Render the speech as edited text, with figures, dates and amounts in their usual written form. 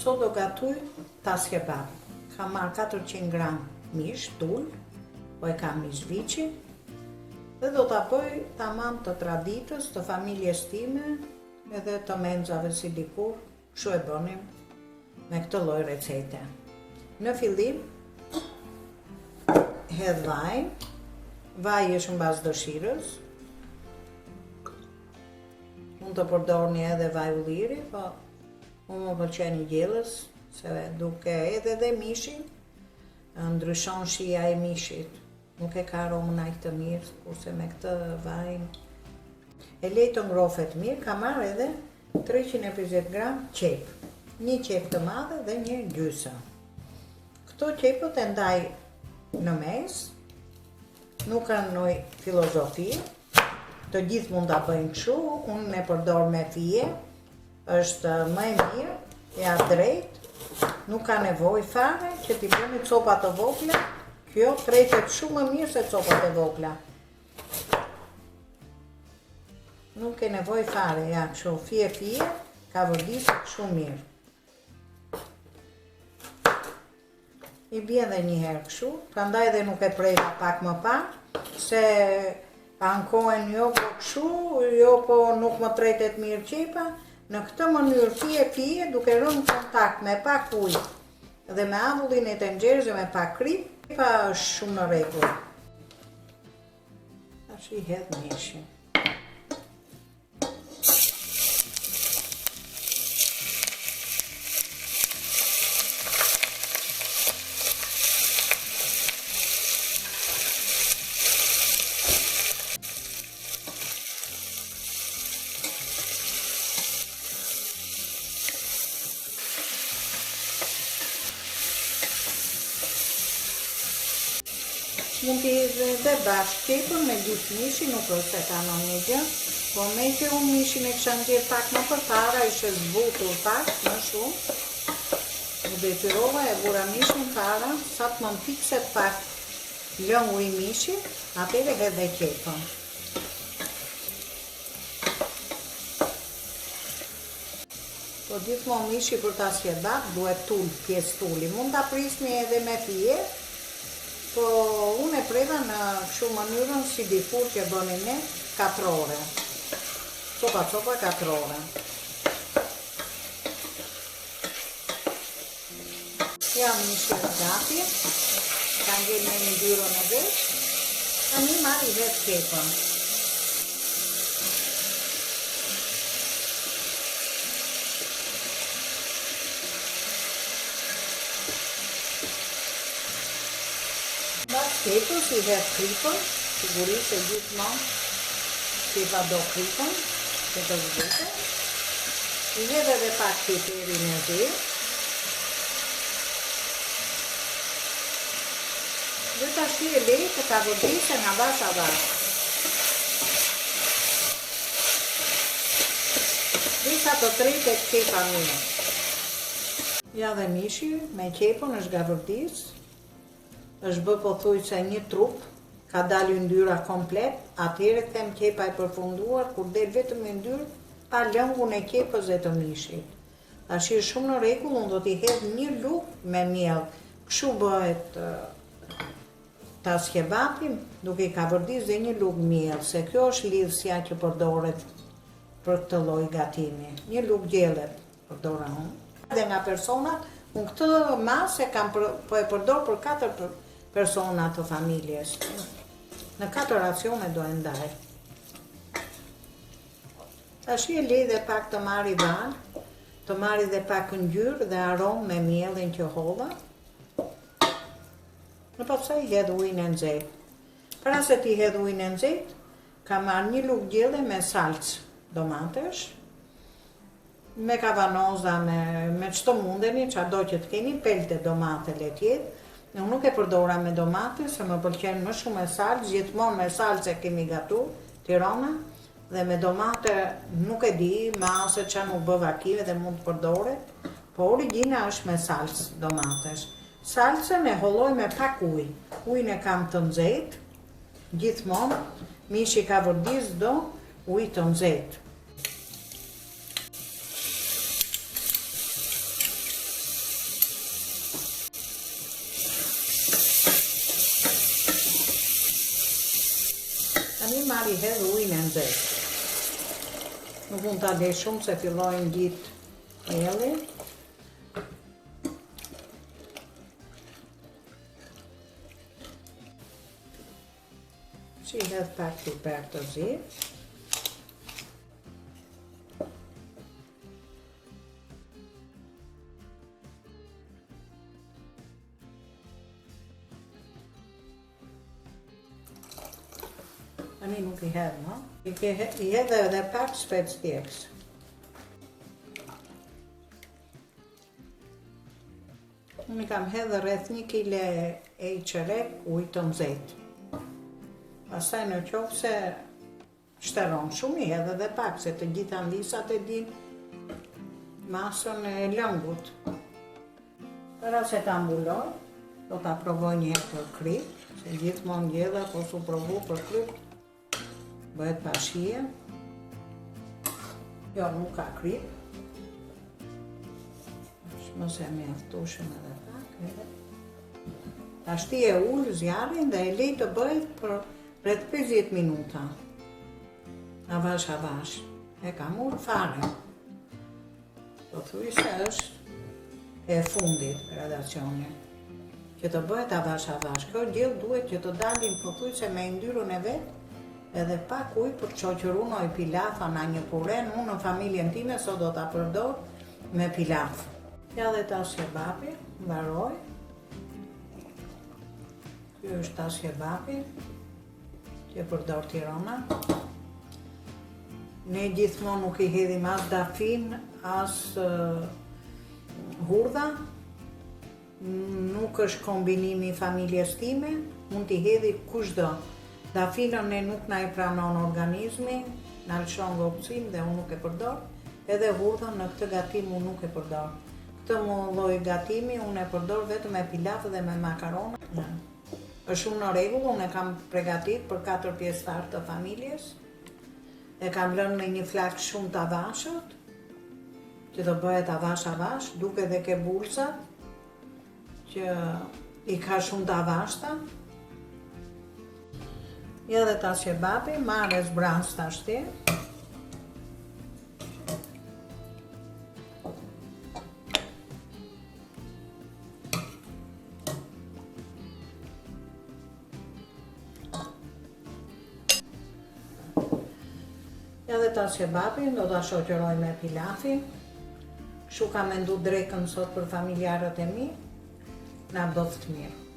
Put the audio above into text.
Sot do gatuj tas kebab. Kam marrë 400 gram mish, tull, po e kam mish viçi, dhe do t'a bëj tamam të traditës, të familjes time, edhe të menzave si dikur, kështu e bënim me këtë lloj recete. Në fillim, hedh vaj, vaji është mbas dëshirës. Mund të përdorni edhe vaj ulliri, po unë më pëlqen i gjellës, se duke edhe mishin, ndryshon shija e mishit. Nuk e ka aromën aq të mirë, kurse me këtë vaj. E lej të ngrofet mirë, ka marrë edhe 350 gram qep. Një qep të madhe dhe një gjysë. Këto qepët e ndaj në mes, nuk kanë ndonjë filozofi, të gjithë mund ta bëjnë kështu, unë e përdor me fije, është më e mirë, ja drejt, nuk ka nevojë fare që t'i bëni copa të vogla, kjo pretet shumë më mirë se copat e vogla. Nuk ke nevojë fare, ja kështu, fije, ka vërdisë shumë mirë. I bie edhe një herë kështu, prandaj edhe nuk e prejta pak më pak, se ankohen jo po kështu, jo po nuk më tretet mirë qepa. Në këtë mënyrë fije, duke rënë në kontakt me pak ujë dhe me avullin e tenxherës dhe me pak krip, qepa është shumë në rregull. Tash i hedh mishin. Mund t'i dhe bashkë qepën me gjithë mishin, nuk është se ka në gjë, po me që unë mishin e kisha nxjerrë pak më përpara, ishte zbutur pak, më shumë. U detyrova e vura mishin para, sa të më pikset pak lëngu i mishi, atëherë hedh dhe qepën. Po gjithmonë mishi për tas kebab duhet tull, pjesë tulli. Mund ta prisni edhe me fije, po unë e preva në kështu mënyrën si dikur që bënin ne, 4 ore. Copa 4 ore. Ja mishi është gati, ka ngel me yndyrën e vet, tani marr i hedh qepën. Mbas qepës i hedh kripën, sigurisht se gjithmonë qepa do kripën, që të zbutet. I hedh edhe pak piperin e zi. Dhe tash e lej të ka vërdisë nga avash. Disa të tretet qepa mirë. Ja dhe mishi me qepën është gavërdisë. Është bë pothuajse një trup, ka dalë yndyra komplet, atëherë them qepa e përfunduar, kur del vetëm yndyrë, pa lëngun e qepës dhe të mishit. Tash është shumë në rregull, unë do t'i hedh një lugë me miell. Kështu bëhet tas kebabi, duke i kavërdisë dhe një lugë miell, se kjo është lidhësja që përdoret për këtë lloj gatimi. Një lugë gjellet përdora unë. Dhe nga personat, unë këtë masë po e përdor për 4 persona të familjes. Në 4 racione do e ndaj. Tash e lej dhe pak të marri val, të marri dhe pak ngjyrë dhe aromë me miellin që hodha. Në pastaj i hedh ujin e nxehtë. Para se t'i hedh ujin e nxehtë, kam marrë një lugë gjelle me salcë domatesh, me kavanoza, me çto mundeni, çado që të keni, pelte domate le t'jetë. Unë nuk e përdora me domate, se më pëlqen më shumë me salcë, gjithmonë me salcë e kemi gatu, Tirana, dhe me domate nuk e di, ma ose që nuk bëva kive dhe mund të përdoret, po origjina është me salcë domatesh. Salcën e holloj me pak ujë. Ujin e kam të nxehtë, gjithmonë, mishi ka vërdisë do ujë të nxehtë. i hedh ujin e nxehtë. Nuk mund ta lej shumë se fillojnë ngjitë mielli. I hedh pak piper të zi. Tani nuk i hedh, no? I hedh edhe pak spec djegës. Unë i kam hedhë rreth 1 kile e i qerek ujë të nxehtë. Pastaj në qoftë se shtëron shumë i hedh edhe pak, se të gjitha lisat e din masën e lëngut. Para se ta mbuloj, do ta provoj një herë për krip, se gjithmonë gjella po su provu për krip, bëhet pa shije. Jo, nuk ka krip. Mos e mjaftueshëm edhe pak. Tashti e ul zjarrin dhe e lej të bëhet për rreth 50 minuta. Avash. E kam ul fare. Do thuj se është e fundit gradacioni. Që të bëhet avash. Kjo gjellë duhet që të dalin pothuajse me yndyrën e vet, edhe pak ujë për çoqëru noi pilafa na një puren, unë në familjen time sot do ta përdor me pilaf. Ja dhe tas kebapi, mbaroj. Ky është tas kebapi që përdor Tirana. Ne gjithmonë nuk i hedhim as dafin, as hurdha. Nuk është kombinimi i familjes time, mund t'i hedhi kushdo. Dafinën ne nuk na e pranon organizmi, na lëshon ngopësim dhe unë nuk e përdor. Edhe hurdhën në këtë gatim unë nuk e përdor. Këtë lloj gatimi unë e përdor vetëm me pilaf dhe me makarona. Është shumë në rregull, unë e kam përgatit për 4 pjesëtar të familjes. E kam lënë me një flak shumë të avashët, që do bëhet avash, duke dhe ke bulsat, që i ka shumë të avashta. Ja dhe tas kebapi, marrë zbrans tashti. Ja dhe tas kebapin do ta shoqëroj me pilafin. Kështu kam mendu drekën sot për familjarët e mi. Na bëft mirë.